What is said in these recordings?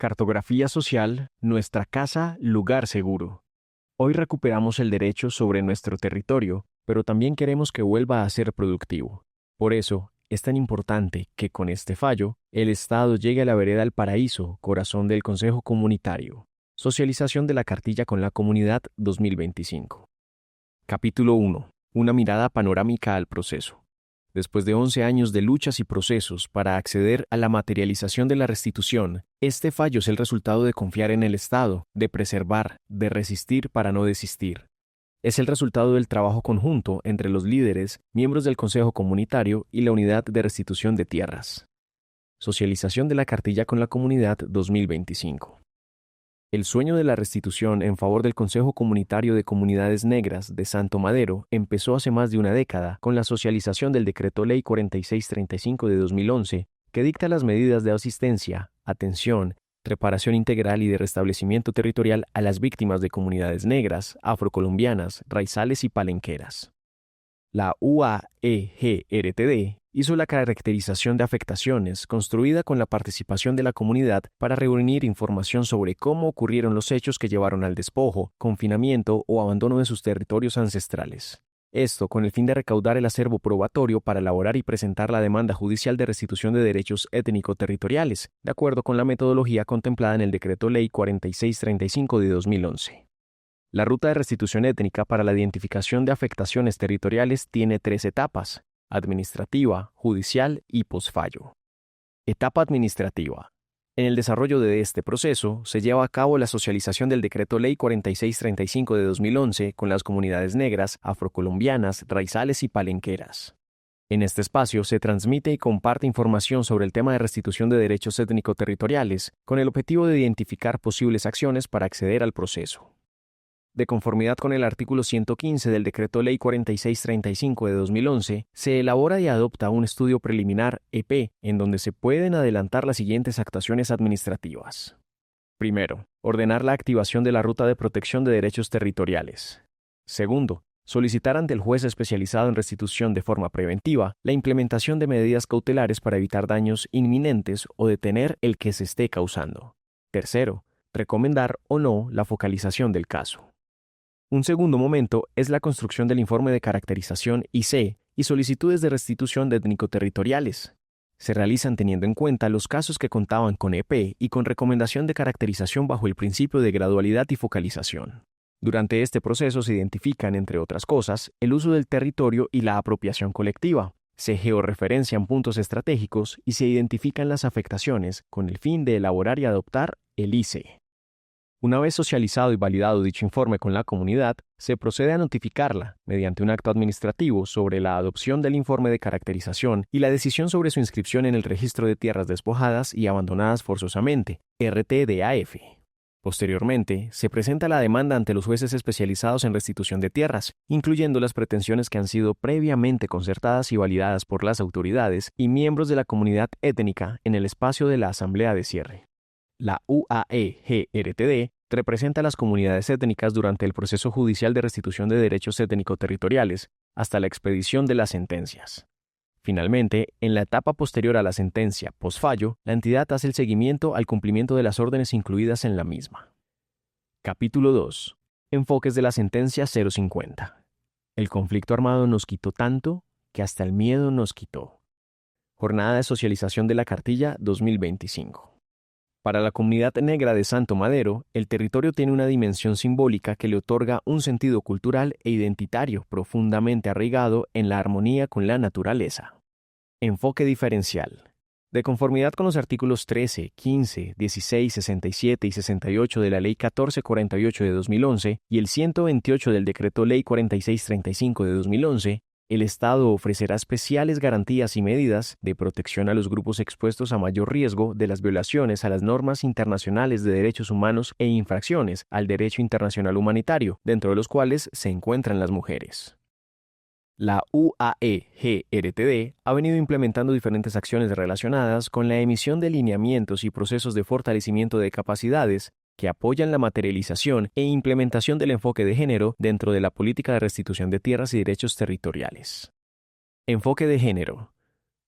Cartografía social, nuestra casa, lugar seguro. Hoy recuperamos el derecho sobre nuestro territorio, pero también queremos que vuelva a ser productivo. Por eso, es tan importante que con este fallo, el Estado llegue a la vereda del paraíso, corazón del Consejo Comunitario. Socialización de la cartilla con la comunidad 2025. Capítulo 1. Una mirada panorámica al proceso. Después de 11 años de luchas y procesos para acceder a la materialización de la restitución, este fallo es el resultado de confiar en el Estado, de preservar, de resistir para no desistir. Es el resultado del trabajo conjunto entre los líderes, miembros del Consejo Comunitario y la Unidad de Restitución de Tierras. Socialización de la cartilla con la comunidad 2025. El sueño de la restitución en favor del Consejo Comunitario de Comunidades Negras de Santo Madero empezó hace más de una década con la socialización del Decreto Ley 4635 de 2011, que dicta las medidas de asistencia, atención, reparación integral y de restablecimiento territorial a las víctimas de comunidades negras, afrocolombianas, raizales y palenqueras. La UAEGRTD hizo la caracterización de afectaciones construida con la participación de la comunidad para reunir información sobre cómo ocurrieron los hechos que llevaron al despojo, confinamiento o abandono de sus territorios ancestrales. Esto con el fin de recaudar el acervo probatorio para elaborar y presentar la demanda judicial de restitución de derechos étnico-territoriales, de acuerdo con la metodología contemplada en el Decreto Ley 4635 de 2011. La ruta de restitución étnica para la identificación de afectaciones territoriales tiene 3 etapas: administrativa, judicial y posfallo. Etapa administrativa. En el desarrollo de este proceso se lleva a cabo la socialización del Decreto Ley 4635 de 2011 con las comunidades negras, afrocolombianas, raizales y palenqueras. En este espacio se transmite y comparte información sobre el tema de restitución de derechos étnico-territoriales con el objetivo de identificar posibles acciones para acceder al proceso. De conformidad con el artículo 115 del Decreto Ley 4635 de 2011, se elabora y adopta un estudio preliminar EP en donde se pueden adelantar las siguientes actuaciones administrativas. Primero, ordenar la activación de la Ruta de Protección de Derechos Territoriales. Segundo, solicitar ante el juez especializado en restitución de forma preventiva la implementación de medidas cautelares para evitar daños inminentes o detener el que se esté causando. Tercero, recomendar o no la focalización del caso. Un segundo momento es la construcción del informe de caracterización IC y solicitudes de restitución de étnico-territoriales. Se realizan teniendo en cuenta los casos que contaban con EP y con recomendación de caracterización bajo el principio de gradualidad y focalización. Durante este proceso se identifican, entre otras cosas, el uso del territorio y la apropiación colectiva. Se georreferencian puntos estratégicos y se identifican las afectaciones con el fin de elaborar y adoptar el IC. Una vez socializado y validado dicho informe con la comunidad, se procede a notificarla, mediante un acto administrativo, sobre la adopción del informe de caracterización y la decisión sobre su inscripción en el Registro de Tierras Despojadas y Abandonadas Forzosamente, RTDAF. Posteriormente, se presenta la demanda ante los jueces especializados en restitución de tierras, incluyendo las pretensiones que han sido previamente concertadas y validadas por las autoridades y miembros de la comunidad étnica en el espacio de la Asamblea de Cierre. La UAEGRTD representa a las comunidades étnicas durante el proceso judicial de restitución de derechos étnico-territoriales hasta la expedición de las sentencias. Finalmente, en la etapa posterior a la sentencia posfallo, la entidad hace el seguimiento al cumplimiento de las órdenes incluidas en la misma. Capítulo 2. Enfoques de la sentencia 050. El conflicto armado nos quitó tanto que hasta el miedo nos quitó. Jornada de socialización de la cartilla 2025. Para la comunidad negra de Santo Madero, el territorio tiene una dimensión simbólica que le otorga un sentido cultural e identitario profundamente arraigado en la armonía con la naturaleza. Enfoque diferencial. De conformidad con los artículos 13, 15, 16, 67 y 68 de la Ley 1448 de 2011 y el 128 del Decreto Ley 4635 de 2011, el Estado ofrecerá especiales garantías y medidas de protección a los grupos expuestos a mayor riesgo de las violaciones a las normas internacionales de derechos humanos e infracciones al derecho internacional humanitario, dentro de los cuales se encuentran las mujeres. La UAEGRTD ha venido implementando diferentes acciones relacionadas con la emisión de lineamientos y procesos de fortalecimiento de capacidades que apoyan la materialización e implementación del enfoque de género dentro de la política de restitución de tierras y derechos territoriales. Enfoque de género.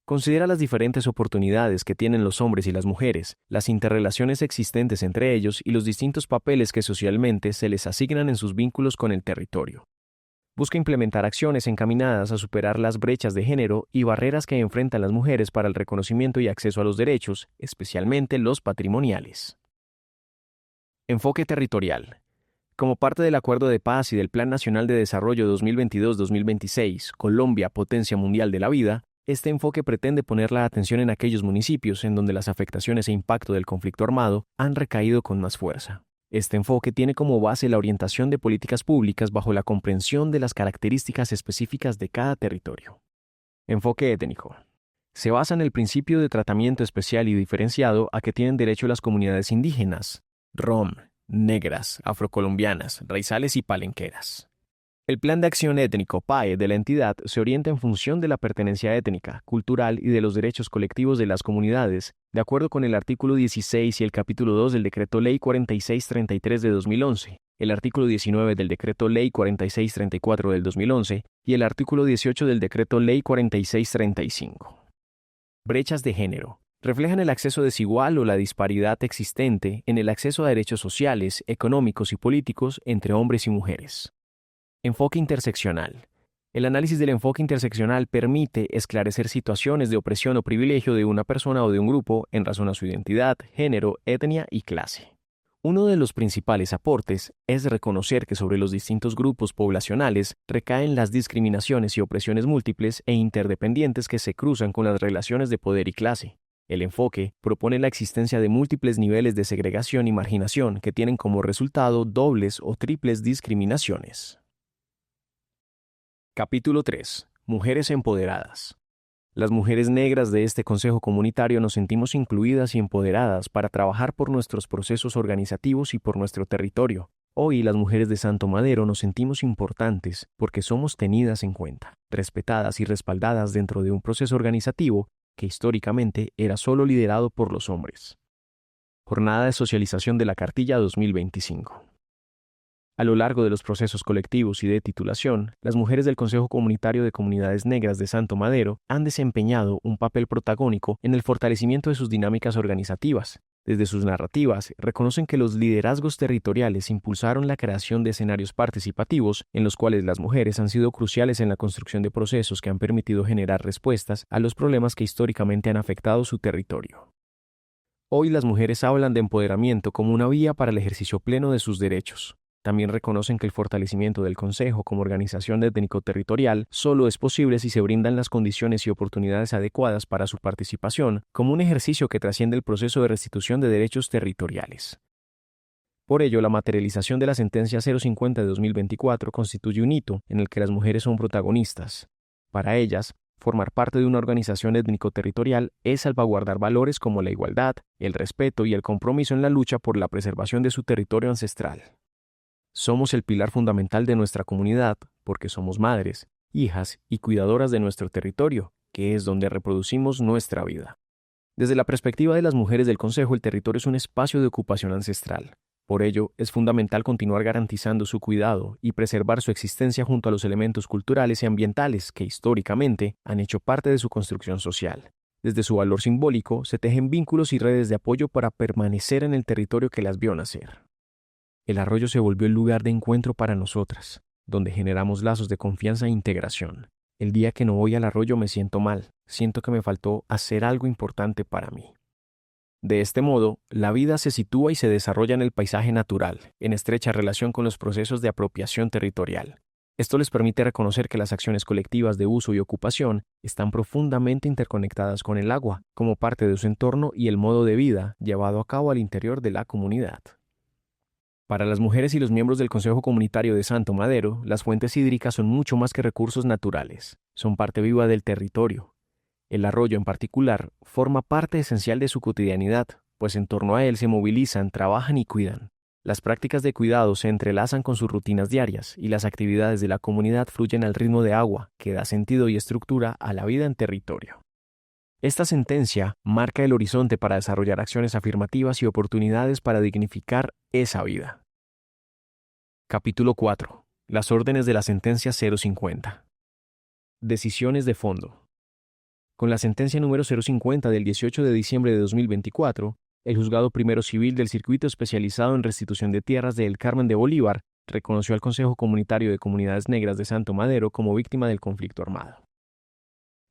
Considera las diferentes oportunidades que tienen los hombres y las mujeres, las interrelaciones existentes entre ellos y los distintos papeles que socialmente se les asignan en sus vínculos con el territorio. Busca implementar acciones encaminadas a superar las brechas de género y barreras que enfrentan las mujeres para el reconocimiento y acceso a los derechos, especialmente los patrimoniales. Enfoque territorial. Como parte del Acuerdo de Paz y del Plan Nacional de Desarrollo 2022-2026, Colombia, Potencia Mundial de la Vida, este enfoque pretende poner la atención en aquellos municipios en donde las afectaciones e impacto del conflicto armado han recaído con más fuerza. Este enfoque tiene como base la orientación de políticas públicas bajo la comprensión de las características específicas de cada territorio. Enfoque étnico. Se basa en el principio de tratamiento especial y diferenciado a que tienen derecho las comunidades indígenas, rom, negras, afrocolombianas, raizales y palenqueras. El Plan de Acción Étnico PAE de la entidad se orienta en función de la pertenencia étnica, cultural y de los derechos colectivos de las comunidades, de acuerdo con el artículo 16 y el capítulo 2 del Decreto Ley 4633 de 2011, el artículo 19 del Decreto Ley 4634 del 2011 y el artículo 18 del Decreto Ley 4635. Brechas de género. Reflejan el acceso desigual o la disparidad existente en el acceso a derechos sociales, económicos y políticos entre hombres y mujeres. Enfoque interseccional. El análisis del enfoque interseccional permite esclarecer situaciones de opresión o privilegio de una persona o de un grupo en razón a su identidad, género, etnia y clase. Uno de los principales aportes es reconocer que sobre los distintos grupos poblacionales recaen las discriminaciones y opresiones múltiples e interdependientes que se cruzan con las relaciones de poder y clase. El enfoque propone la existencia de múltiples niveles de segregación y marginación que tienen como resultado dobles o triples discriminaciones. Capítulo 3. Mujeres empoderadas. Las mujeres negras de este Consejo Comunitario nos sentimos incluidas y empoderadas para trabajar por nuestros procesos organizativos y por nuestro territorio. Hoy las mujeres de Santo Madero nos sentimos importantes porque somos tenidas en cuenta, respetadas y respaldadas dentro de un proceso organizativo que históricamente era solo liderado por los hombres. Jornada de socialización de la cartilla 2025. A lo largo de los procesos colectivos y de titulación, las mujeres del Consejo Comunitario de Comunidades Negras de Santo Madero han desempeñado un papel protagónico en el fortalecimiento de sus dinámicas organizativas. Desde sus narrativas, reconocen que los liderazgos territoriales impulsaron la creación de escenarios participativos en los cuales las mujeres han sido cruciales en la construcción de procesos que han permitido generar respuestas a los problemas que históricamente han afectado su territorio. Hoy las mujeres hablan de empoderamiento como una vía para el ejercicio pleno de sus derechos. También reconocen que el fortalecimiento del Consejo como organización étnico-territorial solo es posible si se brindan las condiciones y oportunidades adecuadas para su participación como un ejercicio que trasciende el proceso de restitución de derechos territoriales. Por ello, la materialización de la Sentencia 050 de 2024 constituye un hito en el que las mujeres son protagonistas. Para ellas, formar parte de una organización étnico-territorial es salvaguardar valores como la igualdad, el respeto y el compromiso en la lucha por la preservación de su territorio ancestral. Somos el pilar fundamental de nuestra comunidad porque somos madres, hijas y cuidadoras de nuestro territorio, que es donde reproducimos nuestra vida. Desde la perspectiva de las mujeres del Consejo, el territorio es un espacio de ocupación ancestral. Por ello, es fundamental continuar garantizando su cuidado y preservar su existencia junto a los elementos culturales y ambientales que históricamente han hecho parte de su construcción social. Desde su valor simbólico, se tejen vínculos y redes de apoyo para permanecer en el territorio que las vio nacer. El arroyo se volvió el lugar de encuentro para nosotras, donde generamos lazos de confianza e integración. El día que no voy al arroyo me siento mal, siento que me faltó hacer algo importante para mí. De este modo, la vida se sitúa y se desarrolla en el paisaje natural, en estrecha relación con los procesos de apropiación territorial. Esto les permite reconocer que las acciones colectivas de uso y ocupación están profundamente interconectadas con el agua, como parte de su entorno y el modo de vida llevado a cabo al interior de la comunidad. Para las mujeres y los miembros del Consejo Comunitario de Santo Madero, las fuentes hídricas son mucho más que recursos naturales, son parte viva del territorio. El arroyo en particular forma parte esencial de su cotidianidad, pues en torno a él se movilizan, trabajan y cuidan. Las prácticas de cuidado se entrelazan con sus rutinas diarias y las actividades de la comunidad fluyen al ritmo de agua, que da sentido y estructura a la vida en territorio. Esta sentencia marca el horizonte para desarrollar acciones afirmativas y oportunidades para dignificar esa vida. Capítulo 4. Las órdenes de la Sentencia 050. Decisiones de fondo. Con la sentencia número 050 del 18 de diciembre de 2024, el Juzgado Primero Civil del Circuito Especializado en Restitución de Tierras de El Carmen de Bolívar reconoció al Consejo Comunitario de Comunidades Negras de Santo Madero como víctima del conflicto armado.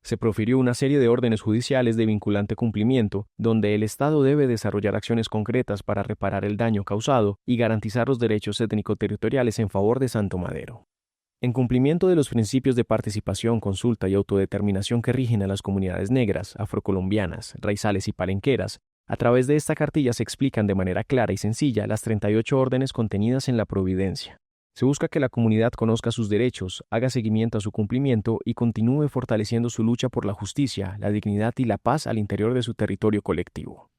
Se profirió una serie de órdenes judiciales de vinculante cumplimiento, donde el Estado debe desarrollar acciones concretas para reparar el daño causado y garantizar los derechos étnico-territoriales en favor de Santo Madero. En cumplimiento de los principios de participación, consulta y autodeterminación que rigen a las comunidades negras, afrocolombianas, raizales y palenqueras, a través de esta cartilla se explican de manera clara y sencilla las 38 órdenes contenidas en la Providencia. Se busca que la comunidad conozca sus derechos, haga seguimiento a su cumplimiento y continúe fortaleciendo su lucha por la justicia, la dignidad y la paz al interior de su territorio colectivo.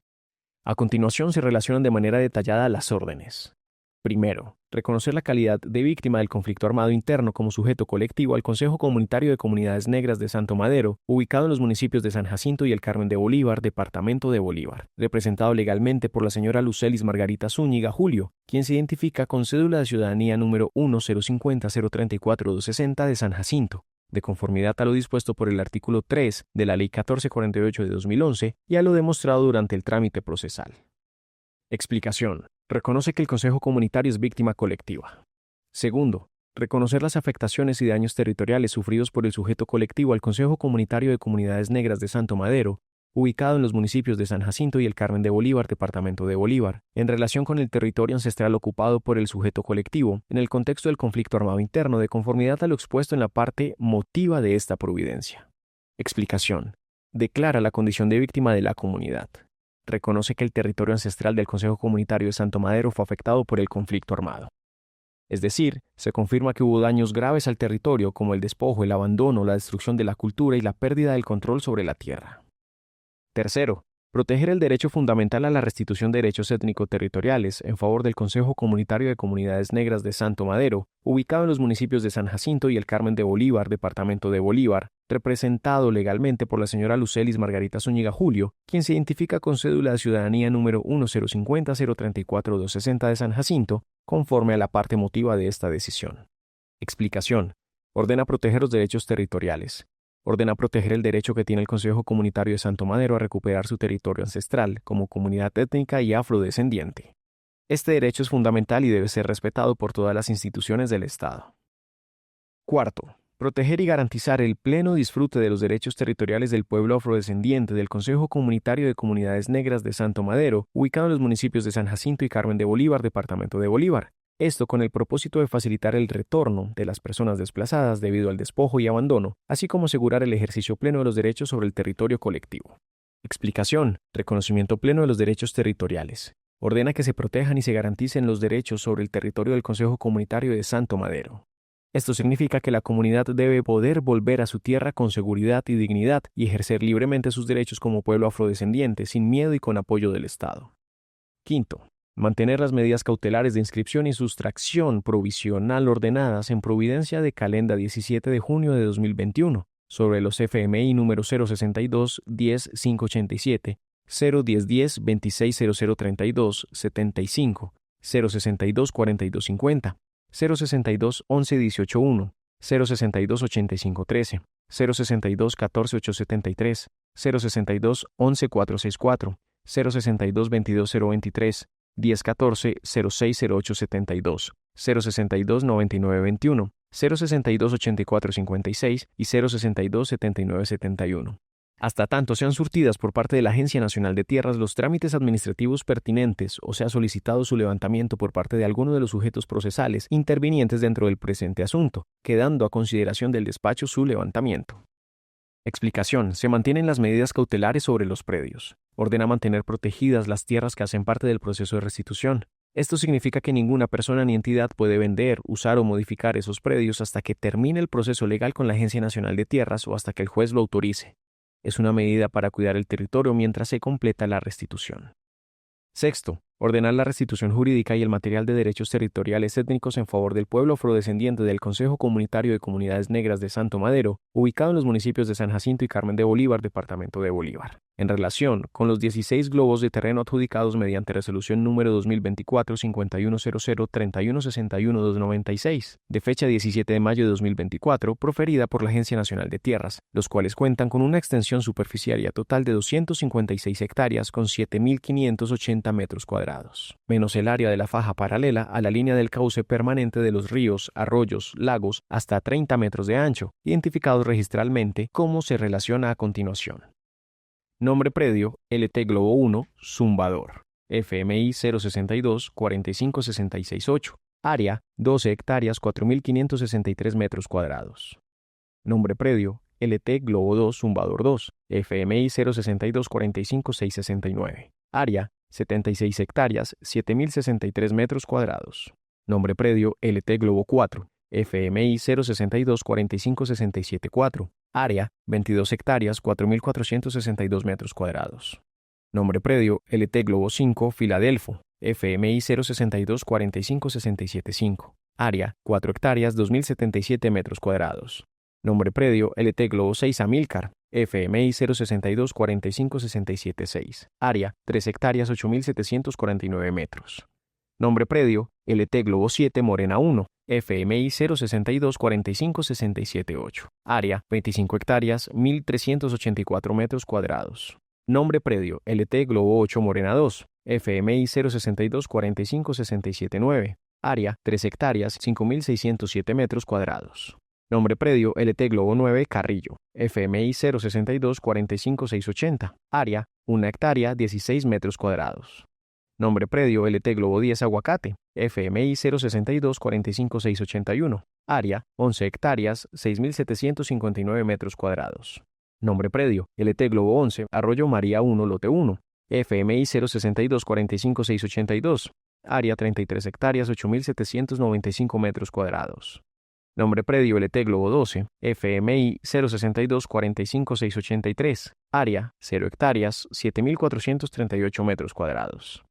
A continuación se relacionan de manera detallada las órdenes. Primero, reconocer la calidad de víctima del conflicto armado interno como sujeto colectivo al Consejo Comunitario de Comunidades Negras de Santo Madero, ubicado en los municipios de San Jacinto y El Carmen de Bolívar, departamento de Bolívar, representado legalmente por la señora Lucelis Margarita Zúñiga Julio, quien se identifica con cédula de ciudadanía número 1050034-260 de San Jacinto, de conformidad a lo dispuesto por el artículo 3 de la Ley 1448 de 2011 y a lo demostrado durante el trámite procesal. Explicación. Reconoce que el Consejo Comunitario es víctima colectiva. Segundo, reconocer las afectaciones y daños territoriales sufridos por el sujeto colectivo al Consejo Comunitario de Comunidades Negras de Santo Madero, ubicado en los municipios de San Jacinto y El Carmen de Bolívar, departamento de Bolívar, en relación con el territorio ancestral ocupado por el sujeto colectivo, en el contexto del conflicto armado interno, de conformidad a lo expuesto en la parte motiva de esta providencia. Explicación. Declara la condición de víctima de la comunidad. Reconoce que el territorio ancestral del Consejo Comunitario de Santo Madero fue afectado por el conflicto armado. Es decir, se confirma que hubo daños graves al territorio como el despojo, el abandono, la destrucción de la cultura y la pérdida del control sobre la tierra. Tercero, proteger el derecho fundamental a la restitución de derechos étnico-territoriales en favor del Consejo Comunitario de Comunidades Negras de Santo Madero, ubicado en los municipios de San Jacinto y El Carmen de Bolívar, departamento de Bolívar, representado legalmente por la señora Lucelis Margarita Zúñiga Julio, quien se identifica con cédula de ciudadanía número 1050034-260 de San Jacinto, conforme a la parte motiva de esta decisión. Explicación. Ordena proteger los derechos territoriales. Ordena proteger el derecho que tiene el Consejo Comunitario de Santo Madero a recuperar su territorio ancestral como comunidad étnica y afrodescendiente. Este derecho es fundamental y debe ser respetado por todas las instituciones del Estado. Cuarto, proteger y garantizar el pleno disfrute de los derechos territoriales del pueblo afrodescendiente del Consejo Comunitario de Comunidades Negras de Santo Madero, ubicado en los municipios de San Jacinto y Carmen de Bolívar, departamento de Bolívar. Esto con el propósito de facilitar el retorno de las personas desplazadas debido al despojo y abandono, así como asegurar el ejercicio pleno de los derechos sobre el territorio colectivo. Explicación. Reconocimiento pleno de los derechos territoriales. Ordena que se protejan y se garanticen los derechos sobre el territorio del Consejo Comunitario de Santo Madero. Esto significa que la comunidad debe poder volver a su tierra con seguridad y dignidad y ejercer libremente sus derechos como pueblo afrodescendiente, sin miedo y con apoyo del Estado. Quinto, mantener las medidas cautelares de inscripción y sustracción provisional ordenadas en Providencia de Calenda 17 de junio de 2021 sobre los FMI número 062-10-587, 01010-260032, 75, 062-4250, 062-11-18-1, 062-85-13, 062-14-873, 062-11-464, 062-22-023, 1014-060872, 062-9921, 062-8456 y 062-7971. Hasta tanto sean surtidas por parte de la Agencia Nacional de Tierras los trámites administrativos pertinentes o sea solicitado su levantamiento por parte de alguno de los sujetos procesales intervinientes dentro del presente asunto, quedando a consideración del despacho su levantamiento. Explicación. Se mantienen las medidas cautelares sobre los predios. Ordena mantener protegidas las tierras que hacen parte del proceso de restitución. Esto significa que ninguna persona ni entidad puede vender, usar o modificar esos predios hasta que termine el proceso legal con la Agencia Nacional de Tierras o hasta que el juez lo autorice. Es una medida para cuidar el territorio mientras se completa la restitución. Sexto, ordenar la restitución jurídica y el material de derechos territoriales étnicos en favor del pueblo afrodescendiente del Consejo Comunitario de Comunidades Negras de Santo Madero, ubicado en los municipios de San Jacinto y Carmen de Bolívar, departamento de Bolívar. En relación con los 16 globos de terreno adjudicados mediante resolución número 2024-5100-3161-296, de fecha 17 de mayo de 2024, proferida por la Agencia Nacional de Tierras, los cuales cuentan con una extensión superficiaria total de 256 hectáreas con 7.580 metros cuadrados, menos el área de la faja paralela a la línea del cauce permanente de los ríos, arroyos, lagos, hasta 30 metros de ancho, identificados registralmente, como se relaciona a continuación. Nombre predio, LT Globo 1, Zumbador, FMI 062 45668, área 12 hectáreas 4.563 metros cuadrados. Nombre predio, LT Globo 2, Zumbador 2, FMI 062 45669, área 76 hectáreas 7.063 metros cuadrados. Nombre predio, LT Globo 4, FMI 062 45674, área 22 hectáreas 4.462 metros cuadrados. Nombre predio, LT Globo 5, Filadelfo, FMI 062 45675, área 4 hectáreas 2.077 metros cuadrados. Nombre predio, LT Globo 6, Amílcar, FMI 062 45676, área 3 hectáreas 8.749 metros. Nombre predio, LT Globo 7, Morena 1, FMI 062 45678, área 25 hectáreas 1.384 metros cuadrados. Nombre predio, LT Globo 8, Morena 2, FMI 062 45679, área 3 hectáreas 5.607 metros cuadrados. Nombre predio, LT Globo 9, Carrillo, FMI 062 45680, área 1 hectárea 16 metros cuadrados. Nombre predio, LT Globo 10, Aguacate, FMI 062 45681, área 11 hectáreas 6.759 metros cuadrados. Nombre predio, LT Globo 11, Arroyo María 1, Lote 1, FMI 062 45682, área 33 hectáreas 8.795 metros cuadrados. Nombre predio, LT Globo 12, FMI 062 45683, área 0 hectáreas 7.438 metros cuadrados.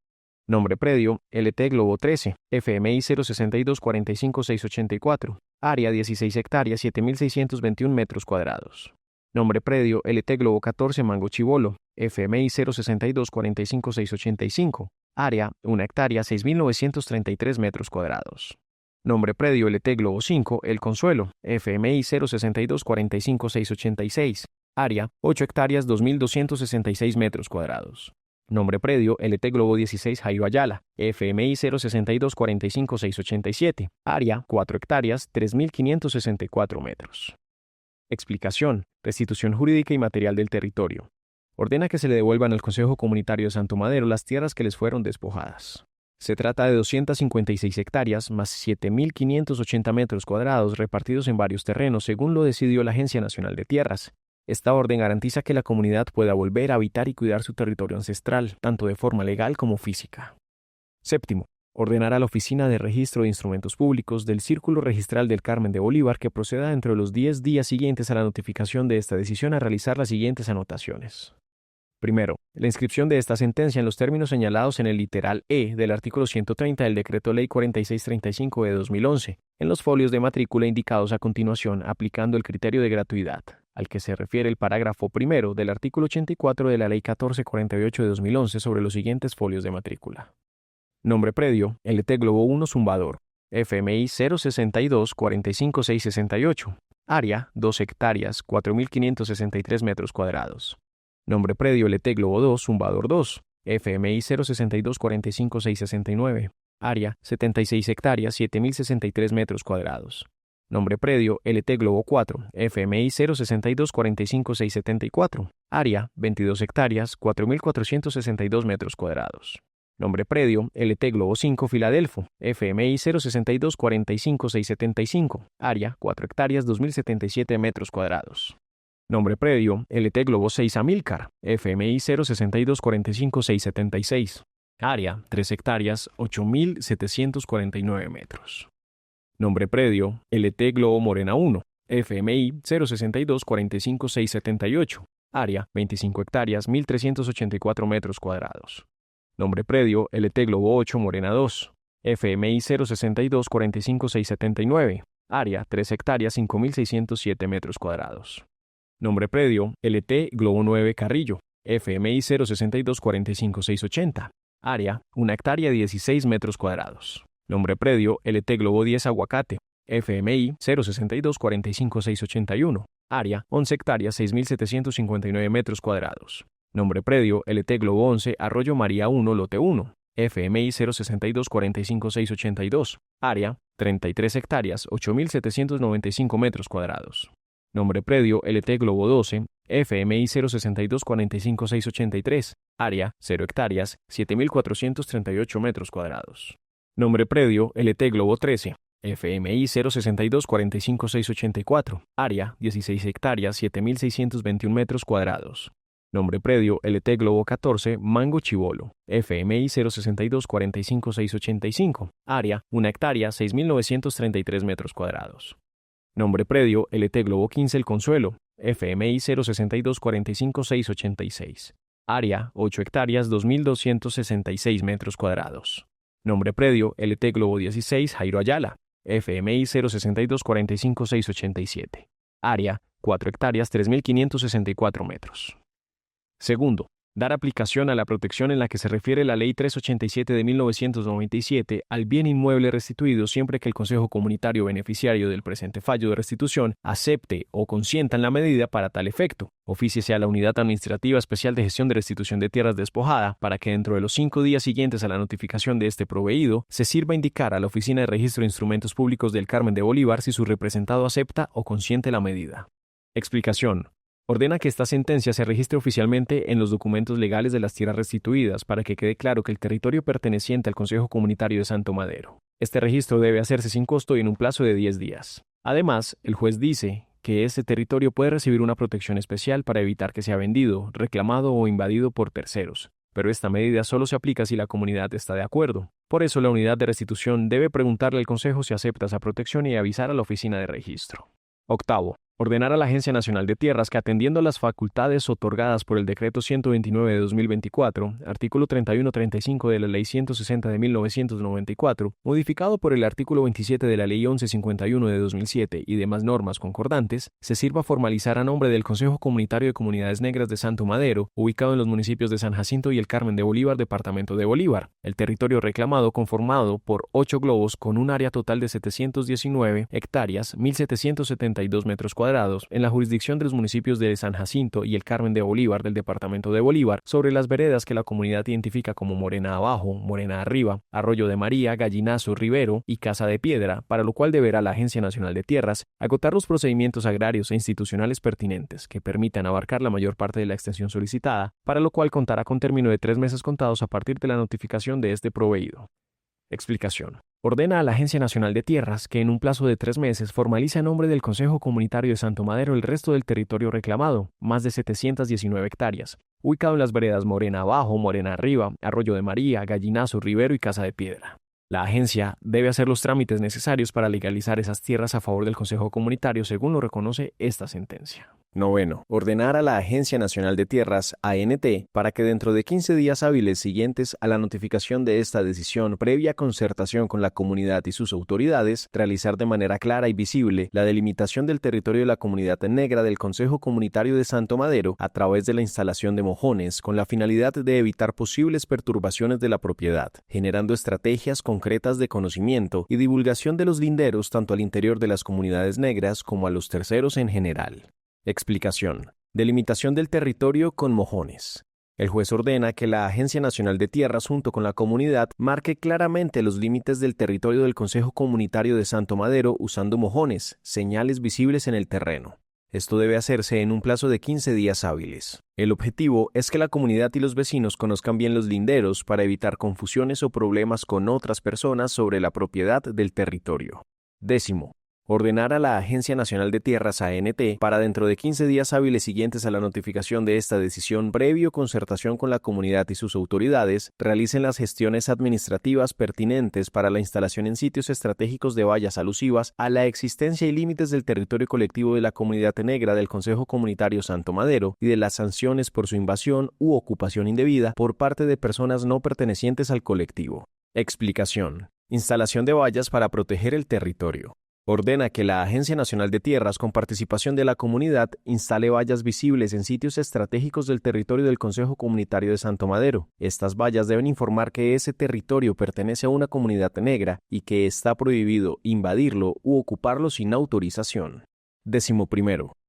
Nombre predio, LT Globo 13, FMI 062 45684, área 16 hectáreas 7.621 metros cuadrados. Nombre predio, LT Globo 14, Mango Chibolo, FMI 062 45685, área 1 hectárea 6.933 metros cuadrados. Nombre predio, LT Globo 5, El Consuelo, FMI 062 45686, área 8 hectáreas 2.266 metros cuadrados. Nombre predio, LT Globo 16, Jairo Ayala, FMI 062 45687, área 4 hectáreas 3.564 metros. Explicación, restitución jurídica y material del territorio. Ordena que se le devuelvan al Consejo Comunitario de Santo Madero las tierras que les fueron despojadas. Se trata de 256 hectáreas más 7.580 metros cuadrados repartidos en varios terrenos según lo decidió la Agencia Nacional de Tierras. Esta orden garantiza que la comunidad pueda volver a habitar y cuidar su territorio ancestral, tanto de forma legal como física. Séptimo, ordenar a la Oficina de Registro de Instrumentos Públicos del Círculo Registral del Carmen de Bolívar que proceda dentro de los 10 días siguientes a la notificación de esta decisión a realizar las siguientes anotaciones. Primero, la inscripción de esta sentencia en los términos señalados en el literal E del artículo 130 del Decreto Ley 4635 de 2011, en los folios de matrícula indicados a continuación, aplicando el criterio de gratuidad, al que se refiere el parágrafo primero del artículo 84 de la Ley 1448 de 2011 sobre los siguientes folios de matrícula. Nombre predio, LT Globo 1, Zumbador, FMI 062 45668, área 2 hectáreas 4.563 metros cuadrados. Nombre predio, LT Globo 2, Zumbador 2, FMI 062 45669, área 76 hectáreas 7.063 metros cuadrados. Nombre predio, LT Globo 4, FMI 062 45674, área 22 hectáreas 4.462 metros cuadrados. Nombre predio, LT Globo 5, Filadelfo, FMI 062 45675, área 4 hectáreas 2.077 metros cuadrados. Nombre predio, LT Globo 6, Amílcar, FMI 062 45676, área 3 hectáreas 8.749 metros. Nombre predio, LT Globo Morena 1, FMI 062 45678, área 25 hectáreas 1.384 metros cuadrados. Nombre predio, LT Globo 8, Morena 2, FMI 062 45679, área 3 hectáreas 5.607 metros cuadrados. Nombre predio, LT Globo 9, Carrillo, FMI 062-45680. Área, 1 hectárea 16 metros cuadrados. Nombre predio, LT Globo 10 Aguacate. FMI 062-45681. Área, 11 hectáreas 6.759 metros cuadrados. Nombre predio, LT Globo 11 Arroyo María 1 Lote 1. FMI 062-45682. Área, 33 hectáreas 8.795 metros cuadrados. Nombre predio, LT Globo 12, FMI 062-45683. Área, 0 hectáreas 7.438 metros cuadrados. Nombre predio, LT Globo 13. FMI 062-45684. Área, 16 hectáreas 7.621 metros cuadrados. Nombre predio, LT Globo 14, Mango Chibolo. FMI 062-45685. Área, 1 hectárea 6.933 metros cuadrados. Nombre predio, LT Globo 15 El Consuelo. FMI 062-45686. Área, 8 hectáreas 2.266 metros cuadrados. Nombre predio, LT Globo 16 Jairo Ayala. FMI 062-45687. Área, 4 hectáreas 3.564 metros. Segundo, dar aplicación a la protección en la que se refiere la Ley 387 de 1997 al bien inmueble restituido siempre que el Consejo Comunitario beneficiario del presente fallo de restitución acepte o consienta en la medida para tal efecto. Ofíciese a la Unidad Administrativa Especial de Gestión de Restitución de Tierras Despojada para que dentro de los 5 días siguientes a la notificación de este proveído se sirva indicar a la Oficina de Registro de Instrumentos Públicos del Carmen de Bolívar si su representado acepta o consiente la medida. Explicación. Ordena que esta sentencia se registre oficialmente en los documentos legales de las tierras restituidas para que quede claro que el territorio perteneciente al Consejo Comunitario de Santo Madero. Este registro debe hacerse sin costo y en un plazo de 10 días. Además, el juez dice que este territorio puede recibir una protección especial para evitar que sea vendido, reclamado o invadido por terceros. Pero esta medida solo se aplica si la comunidad está de acuerdo. Por eso, la unidad de restitución debe preguntarle al Consejo si acepta esa protección y avisar a la oficina de registro. Octavo. Ordenar a la Agencia Nacional de Tierras que, atendiendo a las facultades otorgadas por el Decreto 129 de 2024, artículo 31-35 de la Ley 160 de 1994, modificado por el artículo 27 de la Ley 1151 de 2007 y demás normas concordantes, se sirva formalizar a nombre del Consejo Comunitario de Comunidades Negras de Santo Madero, ubicado en los municipios de San Jacinto y el Carmen de Bolívar, departamento de Bolívar, el territorio reclamado conformado por 8 globos con un área total de 719 hectáreas, 1.772 metros cuadrados, en la jurisdicción de los municipios de San Jacinto y el Carmen de Bolívar del departamento de Bolívar, sobre las veredas que la comunidad identifica como Morena Abajo, Morena Arriba, Arroyo de María, Gallinazo, Rivero y Casa de Piedra, para lo cual deberá la Agencia Nacional de Tierras agotar los procedimientos agrarios e institucionales pertinentes que permitan abarcar la mayor parte de la extensión solicitada, para lo cual contará con término de 3 meses contados a partir de la notificación de este proveído. Explicación. Ordena a la Agencia Nacional de Tierras que en un plazo de 3 meses formalice a nombre del Consejo Comunitario de Santo Madero el resto del territorio reclamado, más de 719 hectáreas, ubicado en las veredas Morena Abajo, Morena Arriba, Arroyo de María, Gallinazo, Rivero y Casa de Piedra. La agencia debe hacer los trámites necesarios para legalizar esas tierras a favor del Consejo Comunitario según lo reconoce esta sentencia. Noveno. Ordenar a la Agencia Nacional de Tierras, ANT, para que dentro de 15 días hábiles siguientes a la notificación de esta decisión previa concertación con la comunidad y sus autoridades, realizar de manera clara y visible la delimitación del territorio de la comunidad negra del Consejo Comunitario de Santo Madero a través de la instalación de mojones con la finalidad de evitar posibles perturbaciones de la propiedad, generando estrategias concretas de conocimiento y divulgación de los linderos tanto al interior de las comunidades negras como a los terceros en general. Explicación. Delimitación del territorio con mojones. El juez ordena que la Agencia Nacional de Tierras junto con la comunidad marque claramente los límites del territorio del Consejo Comunitario de Santo Madero usando mojones, señales visibles en el terreno. Esto debe hacerse en un plazo de 15 días hábiles. El objetivo es que la comunidad y los vecinos conozcan bien los linderos para evitar confusiones o problemas con otras personas sobre la propiedad del territorio. Décimo. Ordenar a la Agencia Nacional de Tierras ANT para dentro de 15 días hábiles siguientes a la notificación de esta decisión previo concertación con la comunidad y sus autoridades, realicen las gestiones administrativas pertinentes para la instalación en sitios estratégicos de vallas alusivas a la existencia y límites del territorio colectivo de la comunidad negra del Consejo Comunitario Santo Madero y de las sanciones por su invasión u ocupación indebida por parte de personas no pertenecientes al colectivo. Explicación. Instalación de vallas para proteger el territorio. Ordena que la Agencia Nacional de Tierras, con participación de la comunidad, instale vallas visibles en sitios estratégicos del territorio del Consejo Comunitario de Santo Madero. Estas vallas deben informar que ese territorio pertenece a una comunidad negra y que está prohibido invadirlo u ocuparlo sin autorización. 11.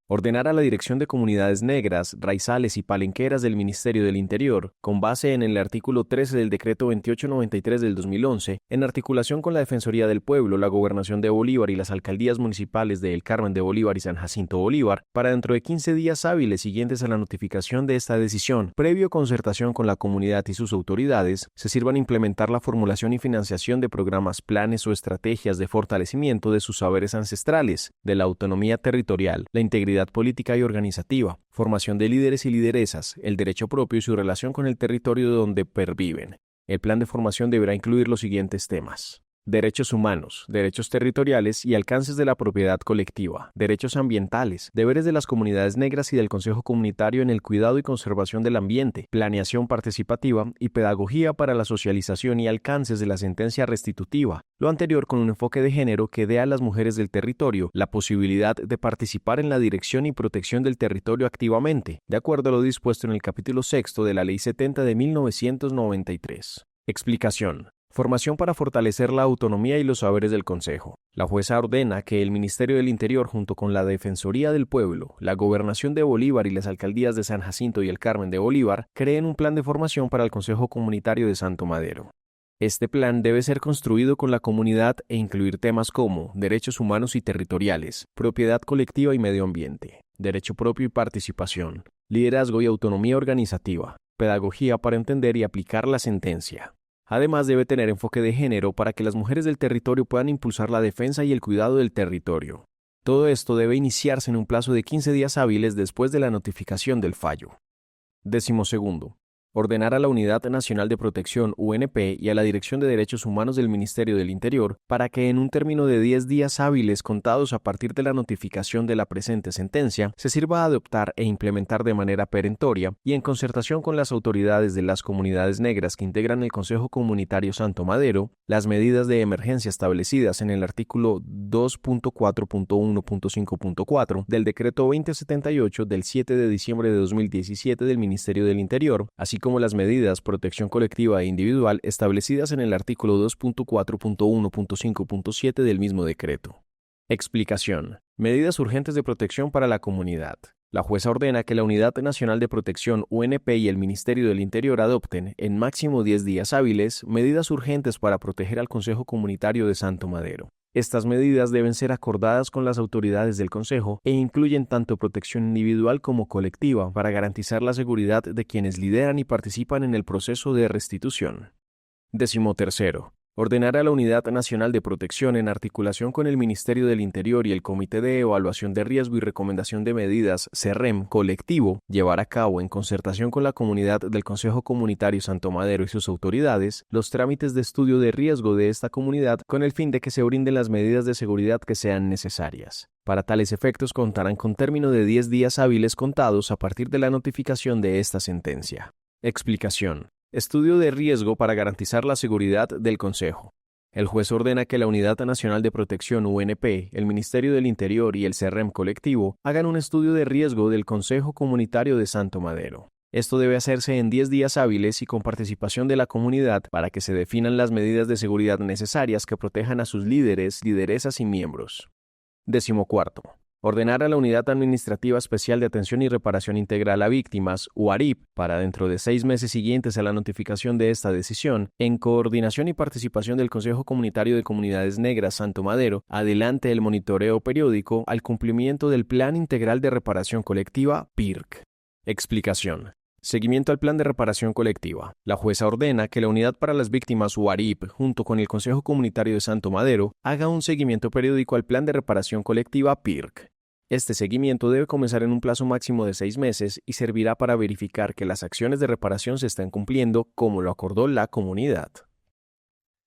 Ordenar a la Dirección de Comunidades Negras, Raizales y Palenqueras del Ministerio del Interior, con base en el artículo 13 del Decreto 2893 del 2011, en articulación con la Defensoría del Pueblo, la Gobernación de Bolívar y las alcaldías municipales de El Carmen de Bolívar y San Jacinto Bolívar, para dentro de 15 días hábiles siguientes a la notificación de esta decisión, previo concertación con la comunidad y sus autoridades, se sirvan a implementar la formulación y financiación de programas, planes o estrategias de fortalecimiento de sus saberes ancestrales, de la autonomía territorial, la integridad política y organizativa, formación de líderes y lideresas, el derecho propio y su relación con el territorio donde perviven. El plan de formación deberá incluir los siguientes temas: derechos humanos, derechos territoriales y alcances de la propiedad colectiva, derechos ambientales, deberes de las comunidades negras y del Consejo Comunitario en el cuidado y conservación del ambiente, planeación participativa y pedagogía para la socialización y alcances de la sentencia restitutiva, lo anterior con un enfoque de género que dé a las mujeres del territorio la posibilidad de participar en la dirección y protección del territorio activamente, de acuerdo a lo dispuesto en el capítulo 6 de la Ley 70 de 1993. Explicación. Formación para fortalecer la autonomía y los saberes del Consejo. La jueza ordena que el Ministerio del Interior, junto con la Defensoría del Pueblo, la Gobernación de Bolívar y las alcaldías de San Jacinto y El Carmen de Bolívar, creen un plan de formación para el Consejo Comunitario de Santo Madero. Este plan debe ser construido con la comunidad e incluir temas como derechos humanos y territoriales, propiedad colectiva y medio ambiente, derecho propio y participación, liderazgo y autonomía organizativa, pedagogía para entender y aplicar la sentencia. Además, debe tener enfoque de género para que las mujeres del territorio puedan impulsar la defensa y el cuidado del territorio. Todo esto debe iniciarse en un plazo de 15 días hábiles después de la notificación del fallo. 12. Ordenar a la Unidad Nacional de Protección UNP y a la Dirección de Derechos Humanos del Ministerio del Interior para que en un término de 10 días hábiles contados a partir de la notificación de la presente sentencia se sirva a adoptar e implementar de manera perentoria y en concertación con las autoridades de las comunidades negras que integran el Consejo Comunitario Santo Madero las medidas de emergencia establecidas en el artículo 2.4.1.5.4 del Decreto 2078 del 7 de diciembre de 2017 del Ministerio del Interior, así como las medidas protección colectiva e individual establecidas en el artículo 2.4.1.5.7 del mismo decreto. Explicación. Medidas urgentes de protección para la comunidad. La jueza ordena que la Unidad Nacional de Protección UNP y el Ministerio del Interior adopten, en máximo 10 días hábiles, medidas urgentes para proteger al Consejo Comunitario de Santo Madero. Estas medidas deben ser acordadas con las autoridades del Consejo e incluyen tanto protección individual como colectiva para garantizar la seguridad de quienes lideran y participan en el proceso de restitución. 13. Ordenar a la Unidad Nacional de Protección, en articulación con el Ministerio del Interior y el Comité de Evaluación de Riesgo y Recomendación de Medidas CERREM colectivo, llevar a cabo, en concertación con la comunidad del Consejo Comunitario Santo Madero y sus autoridades, los trámites de estudio de riesgo de esta comunidad con el fin de que se brinden las medidas de seguridad que sean necesarias. Para tales efectos contarán con término de 10 días hábiles contados a partir de la notificación de esta sentencia. Explicación. Estudio de riesgo para garantizar la seguridad del Consejo. El juez ordena que la Unidad Nacional de Protección UNP, el Ministerio del Interior y el CERREM colectivo hagan un estudio de riesgo del Consejo Comunitario de Santo Madero. Esto debe hacerse en 10 días hábiles y con participación de la comunidad para que se definan las medidas de seguridad necesarias que protejan a sus líderes, lideresas y miembros. 14. Ordenar a la Unidad Administrativa Especial de Atención y Reparación Integral a Víctimas, UARIP, para dentro de 6 meses siguientes a la notificación de esta decisión, en coordinación y participación del Consejo Comunitario de Comunidades Negras Santo Madero, adelante el monitoreo periódico al cumplimiento del Plan Integral de Reparación Colectiva, PIRC. Explicación. Seguimiento al Plan de Reparación Colectiva. La jueza ordena que la Unidad para las Víctimas UARIP, junto con el Consejo Comunitario de Santo Madero, haga un seguimiento periódico al Plan de Reparación Colectiva PIRC. Este seguimiento debe comenzar en un plazo máximo de 6 meses y servirá para verificar que las acciones de reparación se están cumpliendo como lo acordó la comunidad.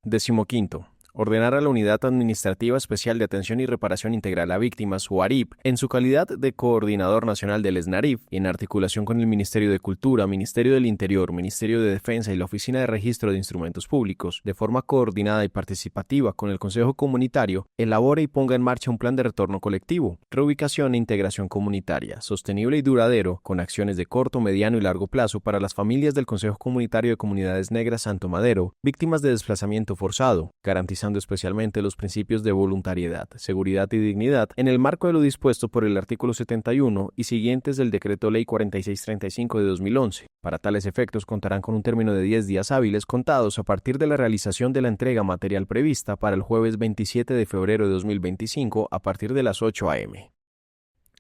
15. Ordenar a la Unidad Administrativa Especial de Atención y Reparación Integral a Víctimas, UARIP, en su calidad de Coordinador Nacional del SNARIF y en articulación con el Ministerio de Cultura, Ministerio del Interior, Ministerio de Defensa y la Oficina de Registro de Instrumentos Públicos, de forma coordinada y participativa con el Consejo Comunitario, elabore y ponga en marcha un plan de retorno colectivo, reubicación e integración comunitaria, sostenible y duradero, con acciones de corto, mediano y largo plazo para las familias del Consejo Comunitario de Comunidades Negras Santo Madero, víctimas de desplazamiento forzado, garantizando especialmente los principios de voluntariedad, seguridad y dignidad en el marco de lo dispuesto por el artículo 71 y siguientes del Decreto Ley 4635 de 2011. Para tales efectos contarán con un término de 10 días hábiles contados a partir de la realización de la entrega material prevista para el jueves 27 de febrero de 2025 a partir de las 8 a.m.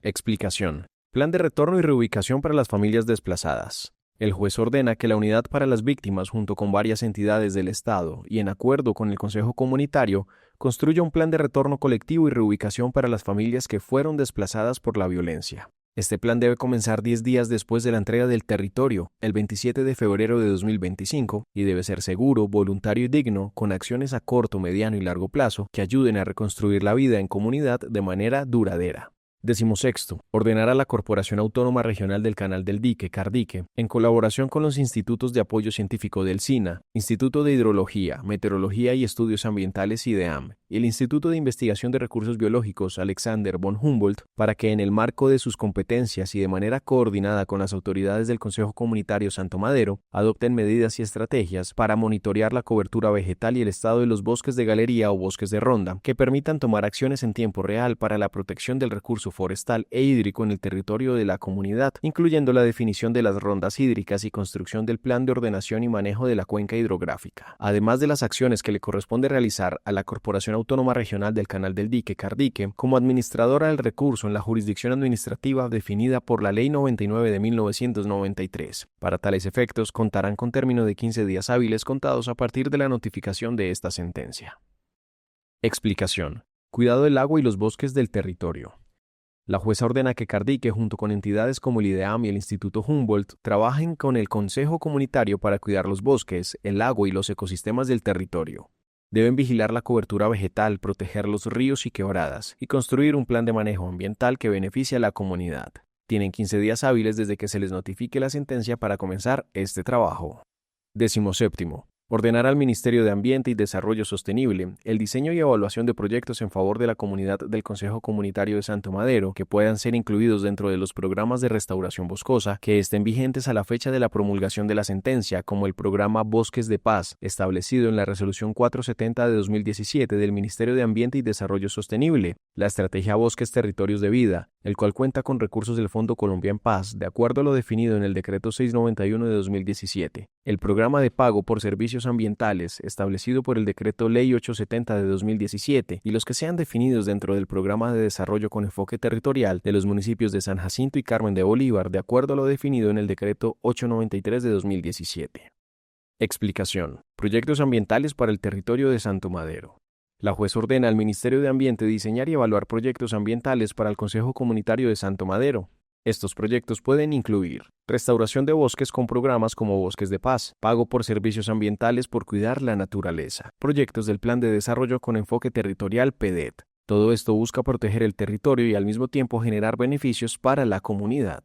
Explicación. Plan de retorno y reubicación para las familias desplazadas. El juez ordena que la Unidad para las Víctimas, junto con varias entidades del Estado y en acuerdo con el Consejo Comunitario, construya un plan de retorno colectivo y reubicación para las familias que fueron desplazadas por la violencia. Este plan debe comenzar 10 días después de la entrega del territorio, el 27 de febrero de 2025, y debe ser seguro, voluntario y digno, con acciones a corto, mediano y largo plazo que ayuden a reconstruir la vida en comunidad de manera duradera. 16. Ordenar a la Corporación Autónoma Regional del Canal del Dique, CARDIQUE, en colaboración con los Institutos de Apoyo Científico del SINA, Instituto de Hidrología, Meteorología y Estudios Ambientales IDEAM, y el Instituto de Investigación de Recursos Biológicos Alexander von Humboldt, para que en el marco de sus competencias y de manera coordinada con las autoridades del Consejo Comunitario Santo Madero, adopten medidas y estrategias para monitorear la cobertura vegetal y el estado de los bosques de galería o bosques de ronda, que permitan tomar acciones en tiempo real para la protección del recurso forestal e hídrico en el territorio de la comunidad, incluyendo la definición de las rondas hídricas y construcción del plan de ordenación y manejo de la cuenca hidrográfica, además de las acciones que le corresponde realizar a la Corporación Autónoma Regional del Canal del Dique, CARDIQUE, como administradora del recurso en la jurisdicción administrativa definida por la Ley 99 de 1993. Para tales efectos, contarán con término de 15 días hábiles contados a partir de la notificación de esta sentencia. Explicación. Cuidado del agua y los bosques del territorio. La jueza ordena que CARDIQUE, junto con entidades como el IDEAM y el Instituto Humboldt, trabajen con el Consejo Comunitario para cuidar los bosques, el agua y los ecosistemas del territorio. Deben vigilar la cobertura vegetal, proteger los ríos y quebradas, y construir un plan de manejo ambiental que beneficie a la comunidad. Tienen 15 días hábiles desde que se les notifique la sentencia para comenzar este trabajo. 17. Ordenar al Ministerio de Ambiente y Desarrollo Sostenible el diseño y evaluación de proyectos en favor de la comunidad del Consejo Comunitario de Santo Madero que puedan ser incluidos dentro de los programas de restauración boscosa que estén vigentes a la fecha de la promulgación de la sentencia, como el programa Bosques de Paz, establecido en la Resolución 470 de 2017 del Ministerio de Ambiente y Desarrollo Sostenible, la Estrategia Bosques Territorios de Vida, el cual cuenta con recursos del Fondo Colombia en Paz, de acuerdo a lo definido en el Decreto 691 de 2017, el programa de pago por servicios ambientales establecido por el Decreto Ley 870 de 2017 y los que sean definidos dentro del Programa de Desarrollo con Enfoque Territorial de los municipios de San Jacinto y Carmen de Bolívar, de acuerdo a lo definido en el Decreto 893 de 2017. Explicación. Proyectos ambientales para el territorio de Santo Madero. La juez ordena al Ministerio de Ambiente diseñar y evaluar proyectos ambientales para el Consejo Comunitario de Santo Madero. Estos proyectos pueden incluir restauración de bosques con programas como Bosques de Paz, pago por servicios ambientales por cuidar la naturaleza, proyectos del Plan de Desarrollo con Enfoque Territorial PEDET. Todo esto busca proteger el territorio y al mismo tiempo generar beneficios para la comunidad.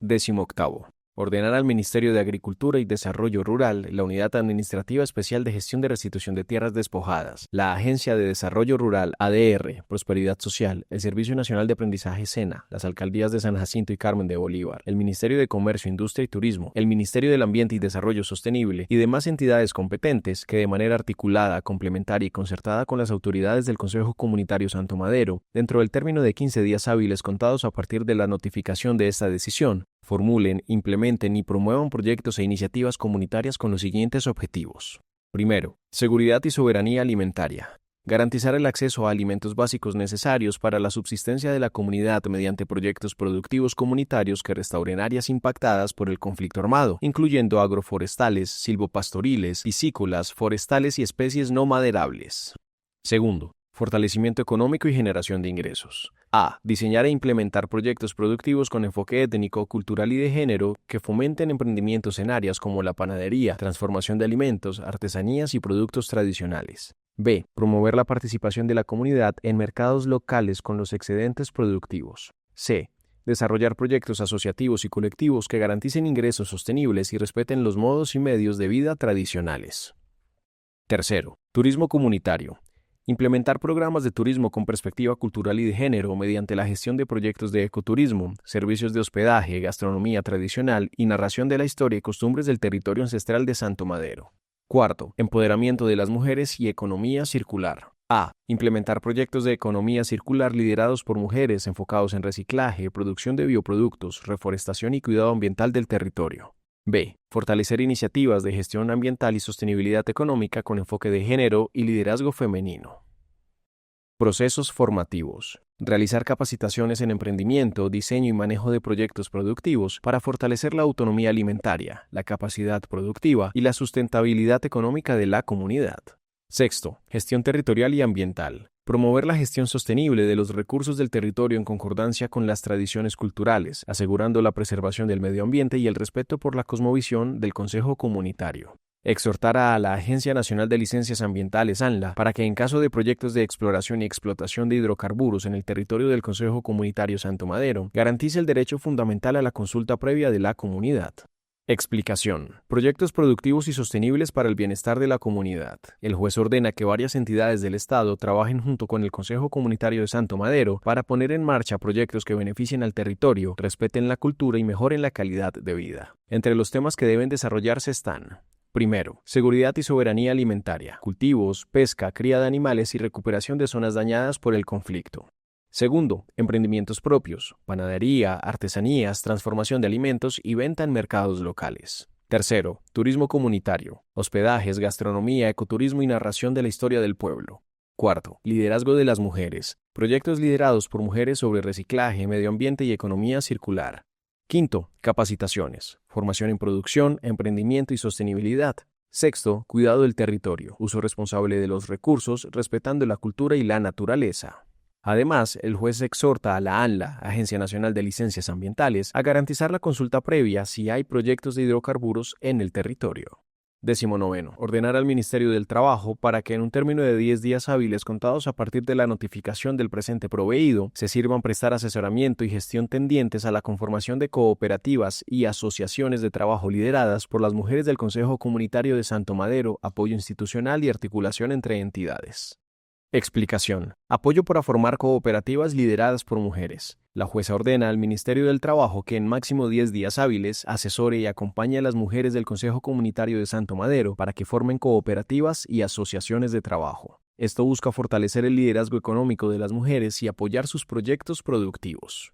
18. Ordenar al Ministerio de Agricultura y Desarrollo Rural, la Unidad Administrativa Especial de Gestión de Restitución de Tierras Despojadas, la Agencia de Desarrollo Rural ADR, Prosperidad Social, el Servicio Nacional de Aprendizaje SENA, las Alcaldías de San Jacinto y Carmen de Bolívar, el Ministerio de Comercio, Industria y Turismo, el Ministerio del Ambiente y Desarrollo Sostenible y demás entidades competentes que de manera articulada, complementaria y concertada con las autoridades del Consejo Comunitario Santo Madero, dentro del término de 15 días hábiles contados a partir de la notificación de esta decisión, formulen, implementen y promuevan proyectos e iniciativas comunitarias con los siguientes objetivos. Primero, seguridad y soberanía alimentaria. Garantizar el acceso a alimentos básicos necesarios para la subsistencia de la comunidad mediante proyectos productivos comunitarios que restauren áreas impactadas por el conflicto armado, incluyendo agroforestales, silvopastoriles, piscícolas, forestales y especies no maderables. Segundo, fortalecimiento económico y generación de ingresos. A. Diseñar e implementar proyectos productivos con enfoque étnico, cultural y de género que fomenten emprendimientos en áreas como la panadería, transformación de alimentos, artesanías y productos tradicionales. B. Promover la participación de la comunidad en mercados locales con los excedentes productivos. C. Desarrollar proyectos asociativos y colectivos que garanticen ingresos sostenibles y respeten los modos y medios de vida tradicionales. Tercero, turismo comunitario. Implementar programas de turismo con perspectiva cultural y de género mediante la gestión de proyectos de ecoturismo, servicios de hospedaje, gastronomía tradicional y narración de la historia y costumbres del territorio ancestral de Santo Madero. Cuarto, empoderamiento de las mujeres y economía circular. A. Implementar proyectos de economía circular liderados por mujeres enfocados en reciclaje, producción de bioproductos, reforestación y cuidado ambiental del territorio. B. Fortalecer iniciativas de gestión ambiental y sostenibilidad económica con enfoque de género y liderazgo femenino. Procesos formativos. Realizar capacitaciones en emprendimiento, diseño y manejo de proyectos productivos para fortalecer la autonomía alimentaria, la capacidad productiva y la sustentabilidad económica de la comunidad. Sexto, gestión territorial y ambiental. Promover la gestión sostenible de los recursos del territorio en concordancia con las tradiciones culturales, asegurando la preservación del medio ambiente y el respeto por la cosmovisión del Consejo Comunitario. Exhortar a la Agencia Nacional de Licencias Ambientales, ANLA, para que en caso de proyectos de exploración y explotación de hidrocarburos en el territorio del Consejo Comunitario Santo Madero, garantice el derecho fundamental a la consulta previa de la comunidad. Explicación. Proyectos productivos y sostenibles para el bienestar de la comunidad. El juez ordena que varias entidades del Estado trabajen junto con el Consejo Comunitario de Santo Madero para poner en marcha proyectos que beneficien al territorio, respeten la cultura y mejoren la calidad de vida. Entre los temas que deben desarrollarse están: primero, seguridad y soberanía alimentaria, cultivos, pesca, cría de animales y recuperación de zonas dañadas por el conflicto. Segundo, emprendimientos propios, panadería, artesanías, transformación de alimentos y venta en mercados locales. Tercero, turismo comunitario, hospedajes, gastronomía, ecoturismo y narración de la historia del pueblo. Cuarto, liderazgo de las mujeres, proyectos liderados por mujeres sobre reciclaje, medio ambiente y economía circular. Quinto, capacitaciones, formación en producción, emprendimiento y sostenibilidad. Sexto, cuidado del territorio, uso responsable de los recursos, respetando la cultura y la naturaleza. Además, el juez exhorta a la ANLA, Agencia Nacional de Licencias Ambientales, a garantizar la consulta previa si hay proyectos de hidrocarburos en el territorio. 19. Ordenar al Ministerio del Trabajo para que en un término de 10 días hábiles contados a partir de la notificación del presente proveído, se sirvan prestar asesoramiento y gestión tendientes a la conformación de cooperativas y asociaciones de trabajo lideradas por las mujeres del Consejo Comunitario de Santo Madero, apoyo institucional y articulación entre entidades. Explicación. Apoyo para formar cooperativas lideradas por mujeres. La jueza ordena al Ministerio del Trabajo que en máximo 10 días hábiles asesore y acompañe a las mujeres del Consejo Comunitario de Santo Madero para que formen cooperativas y asociaciones de trabajo. Esto busca fortalecer el liderazgo económico de las mujeres y apoyar sus proyectos productivos.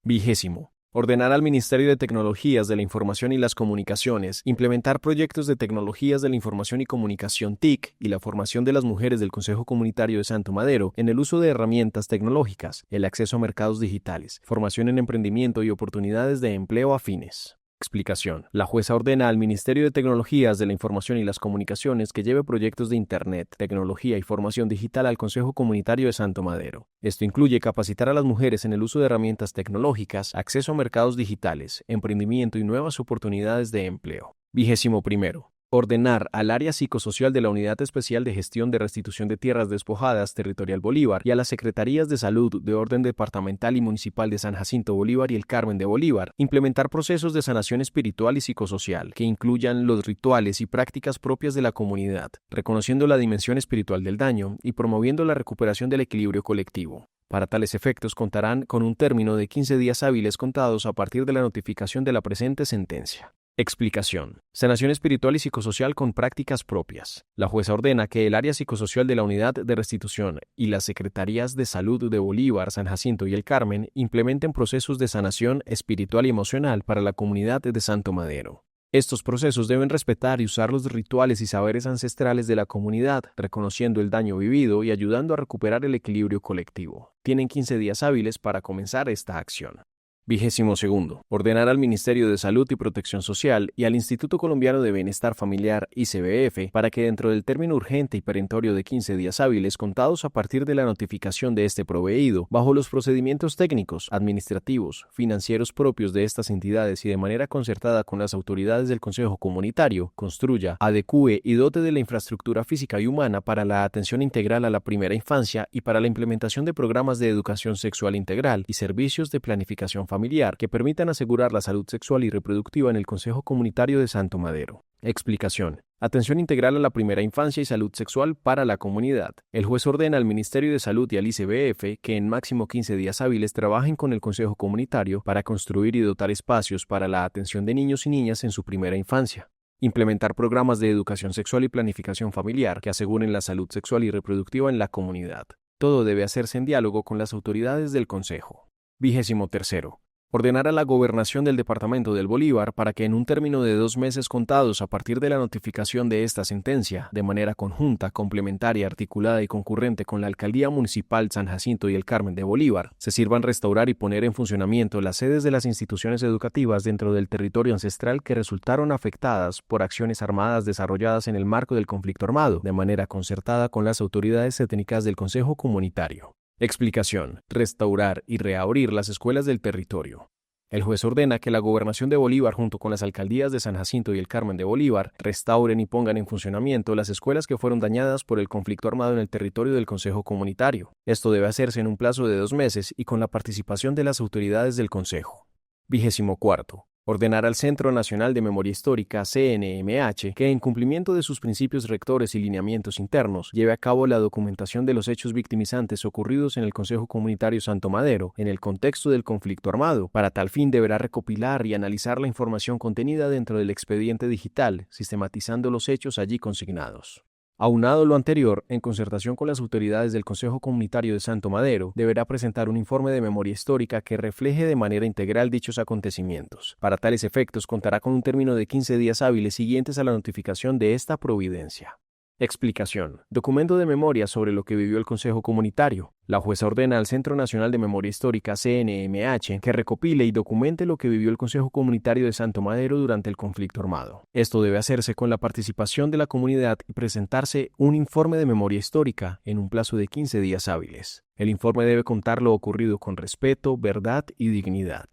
20. Ordenar al Ministerio de Tecnologías de la Información y las Comunicaciones implementar proyectos de tecnologías de la información y comunicación TIC y la formación de las mujeres del Consejo Comunitario de Santo Madero en el uso de herramientas tecnológicas, el acceso a mercados digitales, formación en emprendimiento y oportunidades de empleo afines. Explicación. La jueza ordena al Ministerio de Tecnologías de la Información y las Comunicaciones que lleve proyectos de Internet, tecnología y formación digital al Consejo Comunitario de Santo Madero. Esto incluye capacitar a las mujeres en el uso de herramientas tecnológicas, acceso a mercados digitales, emprendimiento y nuevas oportunidades de empleo. 21. Ordenar al área psicosocial de la Unidad Especial de Gestión de Restitución de Tierras Despojadas Territorial Bolívar y a las Secretarías de Salud de Orden Departamental y Municipal de San Jacinto Bolívar y el Carmen de Bolívar, implementar procesos de sanación espiritual y psicosocial que incluyan los rituales y prácticas propias de la comunidad, reconociendo la dimensión espiritual del daño y promoviendo la recuperación del equilibrio colectivo. Para tales efectos contarán con un término de 15 días hábiles contados a partir de la notificación de la presente sentencia. Explicación. Sanación espiritual y psicosocial con prácticas propias. La jueza ordena que el área psicosocial de la Unidad de Restitución y las Secretarías de Salud de Bolívar, San Jacinto y el Carmen implementen procesos de sanación espiritual y emocional para la comunidad de Santo Madero. Estos procesos deben respetar y usar los rituales y saberes ancestrales de la comunidad, reconociendo el daño vivido y ayudando a recuperar el equilibrio colectivo. Tienen 15 días hábiles para comenzar esta acción. 22. Ordenar al Ministerio de Salud y Protección Social y al Instituto Colombiano de Bienestar Familiar (ICBF) para que dentro del término urgente y perentorio de 15 días hábiles contados a partir de la notificación de este proveído, bajo los procedimientos técnicos, administrativos, financieros propios de estas entidades y de manera concertada con las autoridades del Consejo Comunitario, construya, adecúe y dote de la infraestructura física y humana para la atención integral a la primera infancia y para la implementación de programas de educación sexual integral y servicios de planificación familiar que permitan asegurar la salud sexual y reproductiva en el Consejo Comunitario de Santo Madero. Explicación. Atención integral a la primera infancia y salud sexual para la comunidad. El juez ordena al Ministerio de Salud y al ICBF que en máximo 15 días hábiles trabajen con el Consejo Comunitario para construir y dotar espacios para la atención de niños y niñas en su primera infancia. Implementar programas de educación sexual y planificación familiar que aseguren la salud sexual y reproductiva en la comunidad. Todo debe hacerse en diálogo con las autoridades del Consejo. 23. Ordenar a la Gobernación del Departamento del Bolívar para que en un término de 2 meses contados a partir de la notificación de esta sentencia, de manera conjunta, complementaria, articulada y concurrente con la Alcaldía Municipal San Jacinto y el Carmen de Bolívar, se sirvan restaurar y poner en funcionamiento las sedes de las instituciones educativas dentro del territorio ancestral que resultaron afectadas por acciones armadas desarrolladas en el marco del conflicto armado, de manera concertada con las autoridades étnicas del Consejo Comunitario. Explicación. Restaurar y reabrir las escuelas del territorio. El juez ordena que la Gobernación de Bolívar junto con las alcaldías de San Jacinto y el Carmen de Bolívar restauren y pongan en funcionamiento las escuelas que fueron dañadas por el conflicto armado en el territorio del Consejo Comunitario. Esto debe hacerse en un plazo de 2 meses y con la participación de las autoridades del Consejo. 24. Ordenar al Centro Nacional de Memoria Histórica, CNMH, que en cumplimiento de sus principios rectores y lineamientos internos, lleve a cabo la documentación de los hechos victimizantes ocurridos en el Consejo Comunitario Santo Madero, en el contexto del conflicto armado. Para tal fin deberá recopilar y analizar la información contenida dentro del expediente digital, sistematizando los hechos allí consignados. Aunado lo anterior, en concertación con las autoridades del Consejo Comunitario de Santo Madero, deberá presentar un informe de memoria histórica que refleje de manera integral dichos acontecimientos. Para tales efectos, contará con un término de 15 días hábiles siguientes a la notificación de esta providencia. Explicación. Documento de memoria sobre lo que vivió el Consejo Comunitario. La jueza ordena al Centro Nacional de Memoria Histórica, CNMH, que recopile y documente lo que vivió el Consejo Comunitario de Santo Madero durante el conflicto armado. Esto debe hacerse con la participación de la comunidad y presentarse un informe de memoria histórica en un plazo de 15 días hábiles. El informe debe contar lo ocurrido con respeto, verdad y dignidad.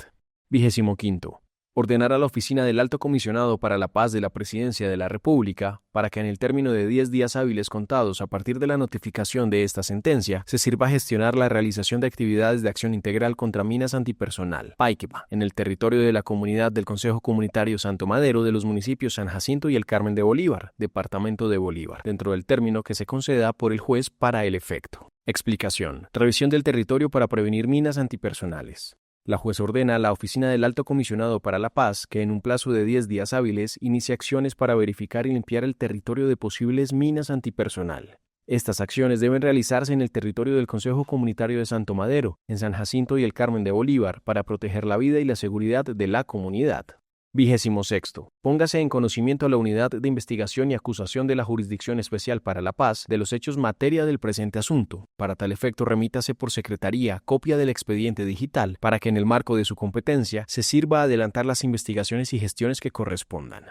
25. Ordenar a la Oficina del Alto Comisionado para la Paz de la Presidencia de la República para que en el término de 10 días hábiles contados a partir de la notificación de esta sentencia se sirva a gestionar la realización de actividades de acción integral contra minas antipersonal, PAICPA, en el territorio de la comunidad del Consejo Comunitario Santo Madero de los municipios San Jacinto y el Carmen de Bolívar, Departamento de Bolívar, dentro del término que se conceda por el juez para el efecto. Explicación. Revisión del territorio para prevenir minas antipersonales. La jueza ordena a la Oficina del Alto Comisionado para la Paz que en un plazo de 10 días hábiles inicie acciones para verificar y limpiar el territorio de posibles minas antipersonal. Estas acciones deben realizarse en el territorio del Consejo Comunitario de Santo Madero, en San Jacinto y el Carmen de Bolívar, para proteger la vida y la seguridad de la comunidad. 26. Póngase en conocimiento a la Unidad de Investigación y Acusación de la Jurisdicción Especial para la Paz de los hechos materia del presente asunto. Para tal efecto, remítase por secretaría copia del expediente digital para que en el marco de su competencia se sirva a adelantar las investigaciones y gestiones que correspondan.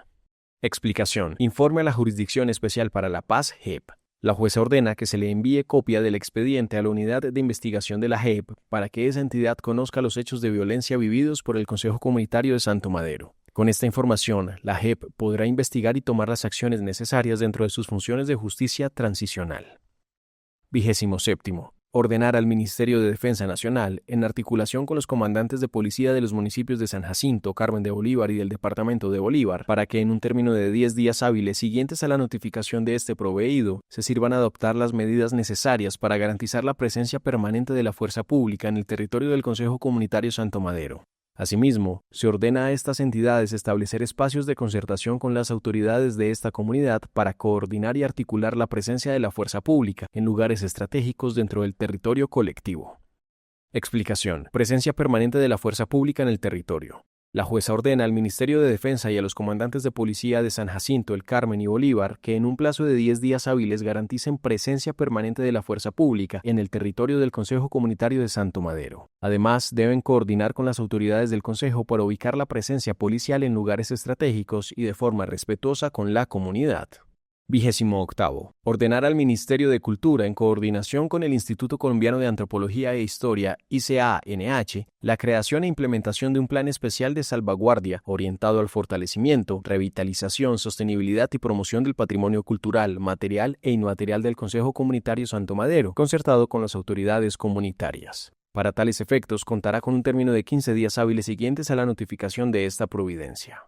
Explicación. Informe a la Jurisdicción Especial para la Paz, JEP. La jueza ordena que se le envíe copia del expediente a la Unidad de Investigación de la JEP para que esa entidad conozca los hechos de violencia vividos por el Consejo Comunitario de Santo Madero. Con esta información, la JEP podrá investigar y tomar las acciones necesarias dentro de sus funciones de justicia transicional. 27. Ordenar al Ministerio de Defensa Nacional, en articulación con los comandantes de policía de los municipios de San Jacinto, Carmen de Bolívar y del Departamento de Bolívar, para que en un término de 10 días hábiles siguientes a la notificación de este proveído, se sirvan a adoptar las medidas necesarias para garantizar la presencia permanente de la fuerza pública en el territorio del Consejo Comunitario Santo Madero. Asimismo, se ordena a estas entidades establecer espacios de concertación con las autoridades de esta comunidad para coordinar y articular la presencia de la fuerza pública en lugares estratégicos dentro del territorio colectivo. Explicación. Presencia permanente de la fuerza pública en el territorio. La jueza ordena al Ministerio de Defensa y a los comandantes de policía de San Jacinto, El Carmen y Bolívar que en un plazo de 10 días hábiles garanticen presencia permanente de la fuerza pública en el territorio del Consejo Comunitario de Santo Madero. Además, deben coordinar con las autoridades del Consejo para ubicar la presencia policial en lugares estratégicos y de forma respetuosa con la comunidad. 28. Ordenar al Ministerio de Cultura, en coordinación con el Instituto Colombiano de Antropología e Historia, ICA-NH, la creación e implementación de un plan especial de salvaguardia orientado al fortalecimiento, revitalización, sostenibilidad y promoción del patrimonio cultural, material e inmaterial del Consejo Comunitario Santo Madero, concertado con las autoridades comunitarias. Para tales efectos, contará con un término de 15 días hábiles siguientes a la notificación de esta providencia.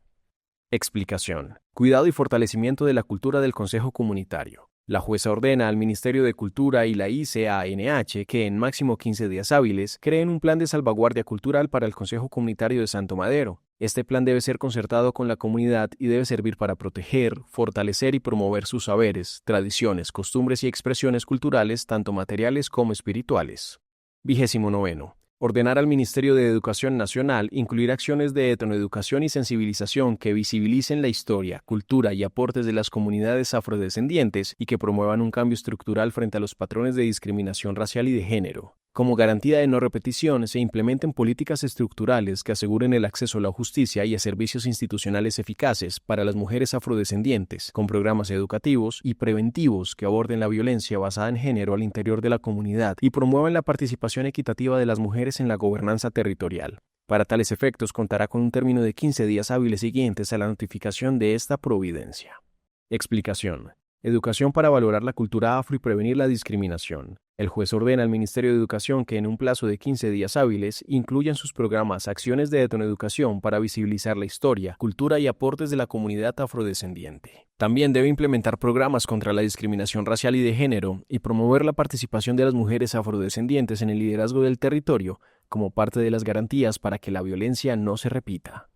Explicación. Cuidado y fortalecimiento de la cultura del Consejo Comunitario. La jueza ordena al Ministerio de Cultura y la ICA-NH que en máximo 15 días hábiles creen un plan de salvaguardia cultural para el Consejo Comunitario de Santo Madero. Este plan debe ser concertado con la comunidad y debe servir para proteger, fortalecer y promover sus saberes, tradiciones, costumbres y expresiones culturales, tanto materiales como espirituales. 29. Ordenar al Ministerio de Educación Nacional incluir acciones de etnoeducación y sensibilización que visibilicen la historia, cultura y aportes de las comunidades afrodescendientes y que promuevan un cambio estructural frente a los patrones de discriminación racial y de género. Como garantía de no repetición, se implementen políticas estructurales que aseguren el acceso a la justicia y a servicios institucionales eficaces para las mujeres afrodescendientes, con programas educativos y preventivos que aborden la violencia basada en género al interior de la comunidad y promuevan la participación equitativa de las mujeres en la gobernanza territorial. Para tales efectos, contará con un término de 15 días hábiles siguientes a la notificación de esta providencia. Explicación. Educación para valorar la cultura afro y prevenir la discriminación. El juez ordena al Ministerio de Educación que en un plazo de 15 días hábiles incluya en sus programas acciones de etnoeducación para visibilizar la historia, cultura y aportes de la comunidad afrodescendiente. También debe implementar programas contra la discriminación racial y de género y promover la participación de las mujeres afrodescendientes en el liderazgo del territorio como parte de las garantías para que la violencia no se repita.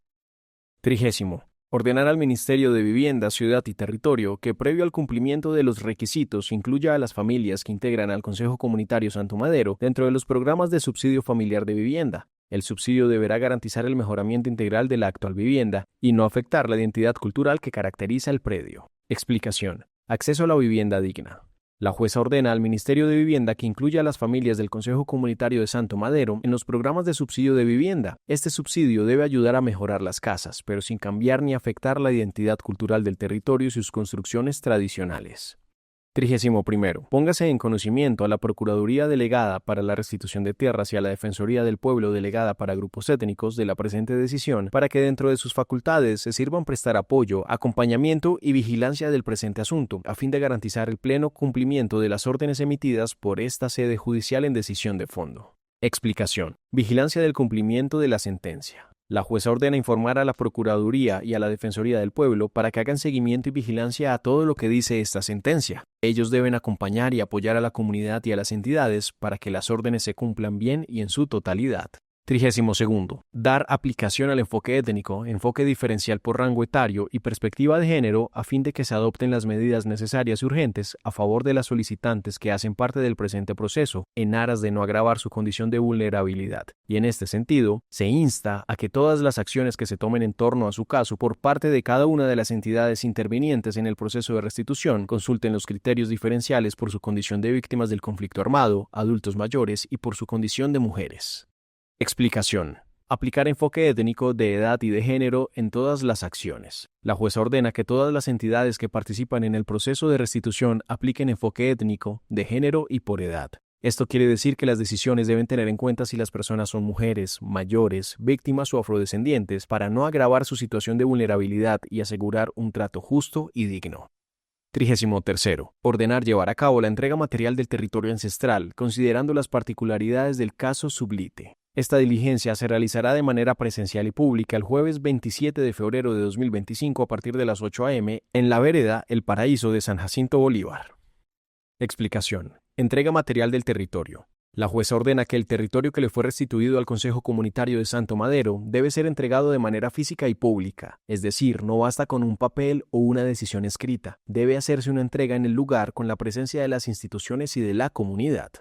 30. Ordenar al Ministerio de Vivienda, Ciudad y Territorio que, previo al cumplimiento de los requisitos, incluya a las familias que integran al Consejo Comunitario Santo Madero dentro de los programas de subsidio familiar de vivienda. El subsidio deberá garantizar el mejoramiento integral de la actual vivienda y no afectar la identidad cultural que caracteriza el predio. Explicación. Acceso a la vivienda digna. La jueza ordena al Ministerio de Vivienda que incluya a las familias del Consejo Comunitario de Santo Madero en los programas de subsidio de vivienda. Este subsidio debe ayudar a mejorar las casas, pero sin cambiar ni afectar la identidad cultural del territorio y sus construcciones tradicionales. 31. Póngase en conocimiento a la Procuraduría Delegada para la Restitución de Tierras y a la Defensoría del Pueblo Delegada para Grupos Étnicos de la presente decisión para que dentro de sus facultades se sirvan prestar apoyo, acompañamiento y vigilancia del presente asunto, a fin de garantizar el pleno cumplimiento de las órdenes emitidas por esta sede judicial en decisión de fondo. Explicación. Vigilancia del cumplimiento de la sentencia. La jueza ordena informar a la Procuraduría y a la Defensoría del Pueblo para que hagan seguimiento y vigilancia a todo lo que dice esta sentencia. Ellos deben acompañar y apoyar a la comunidad y a las entidades para que las órdenes se cumplan bien y en su totalidad. 32. Dar aplicación al enfoque étnico, enfoque diferencial por rango etario y perspectiva de género a fin de que se adopten las medidas necesarias y urgentes a favor de las solicitantes que hacen parte del presente proceso, en aras de no agravar su condición de vulnerabilidad. Y en este sentido, se insta a que todas las acciones que se tomen en torno a su caso por parte de cada una de las entidades intervinientes en el proceso de restitución consulten los criterios diferenciales por su condición de víctimas del conflicto armado, adultos mayores y por su condición de mujeres. Explicación. Aplicar enfoque étnico de edad y de género en todas las acciones. La jueza ordena que todas las entidades que participan en el proceso de restitución apliquen enfoque étnico, de género y por edad. Esto quiere decir que las decisiones deben tener en cuenta si las personas son mujeres, mayores, víctimas o afrodescendientes para no agravar su situación de vulnerabilidad y asegurar un trato justo y digno. 33. Ordenar llevar a cabo la entrega material del territorio ancestral, considerando las particularidades del caso sublite. Esta diligencia se realizará de manera presencial y pública el jueves 27 de febrero de 2025 a partir de las 8 a.m. en la vereda El Paraíso de San Jacinto Bolívar. Explicación. Entrega material del territorio. La jueza ordena que el territorio que le fue restituido al Consejo Comunitario de Santo Madero debe ser entregado de manera física y pública, es decir, no basta con un papel o una decisión escrita, debe hacerse una entrega en el lugar con la presencia de las instituciones y de la comunidad.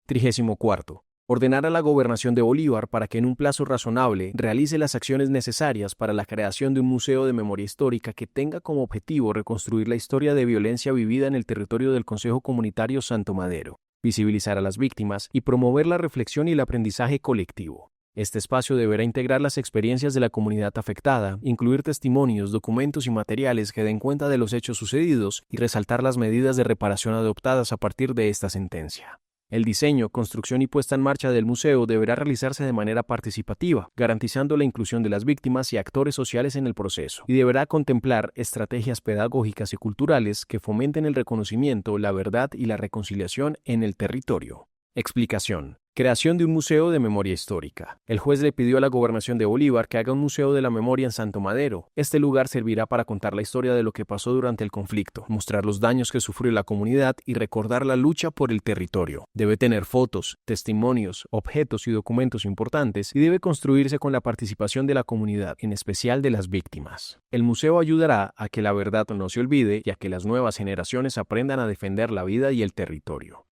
34. Ordenar a la Gobernación de Bolívar para que en un plazo razonable realice las acciones necesarias para la creación de un museo de memoria histórica que tenga como objetivo reconstruir la historia de violencia vivida en el territorio del Consejo Comunitario Santo Madero, visibilizar a las víctimas y promover la reflexión y el aprendizaje colectivo. Este espacio deberá integrar las experiencias de la comunidad afectada, incluir testimonios, documentos y materiales que den cuenta de los hechos sucedidos y resaltar las medidas de reparación adoptadas a partir de esta sentencia. El diseño, construcción y puesta en marcha del museo deberá realizarse de manera participativa, garantizando la inclusión de las víctimas y actores sociales en el proceso, y deberá contemplar estrategias pedagógicas y culturales que fomenten el reconocimiento, la verdad y la reconciliación en el territorio. Explicación. Creación de un museo de memoria histórica. El juez le pidió a la Gobernación de Bolívar que haga un museo de la memoria en Santo Madero. Este lugar servirá para contar la historia de lo que pasó durante el conflicto, mostrar los daños que sufrió la comunidad y recordar la lucha por el territorio. Debe tener fotos, testimonios, objetos y documentos importantes y debe construirse con la participación de la comunidad, en especial de las víctimas. El museo ayudará a que la verdad no se olvide y a que las nuevas generaciones aprendan a defender la vida y el territorio.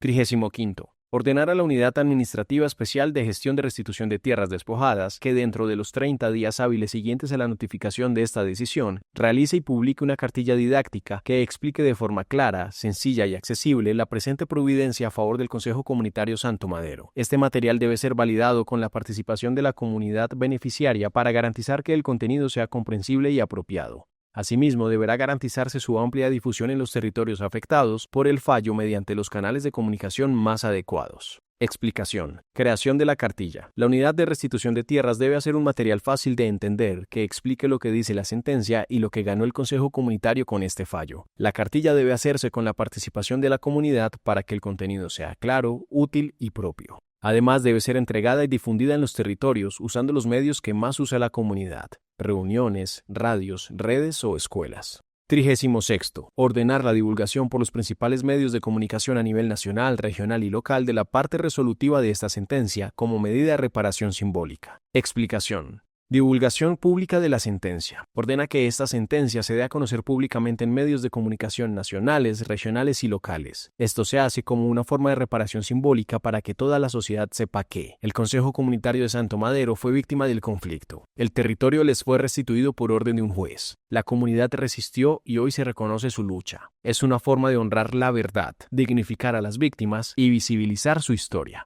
35. Ordenar a la Unidad Administrativa Especial de Gestión de Restitución de Tierras Despojadas que dentro de los 30 días hábiles siguientes a la notificación de esta decisión, realice y publique una cartilla didáctica que explique de forma clara, sencilla y accesible la presente providencia a favor del Consejo Comunitario Santo Madero. Este material debe ser validado con la participación de la comunidad beneficiaria para garantizar que el contenido sea comprensible y apropiado. Asimismo, deberá garantizarse su amplia difusión en los territorios afectados por el fallo mediante los canales de comunicación más adecuados. Explicación. Creación de la cartilla. La Unidad de Restitución de Tierras debe hacer un material fácil de entender que explique lo que dice la sentencia y lo que ganó el Consejo Comunitario con este fallo. La cartilla debe hacerse con la participación de la comunidad para que el contenido sea claro, útil y propio. Además, debe ser entregada y difundida en los territorios usando los medios que más usa la comunidad: reuniones, radios, redes o escuelas. 36. Ordenar la divulgación por los principales medios de comunicación a nivel nacional, regional y local de la parte resolutiva de esta sentencia como medida de reparación simbólica. Explicación. Divulgación pública de la sentencia. Ordena que esta sentencia se dé a conocer públicamente en medios de comunicación nacionales, regionales y locales. Esto se hace como una forma de reparación simbólica para que toda la sociedad sepa que el Consejo Comunitario de Santo Madero fue víctima del conflicto. El territorio les fue restituido por orden de un juez. La comunidad resistió y hoy se reconoce su lucha. Es una forma de honrar la verdad, dignificar a las víctimas y visibilizar su historia.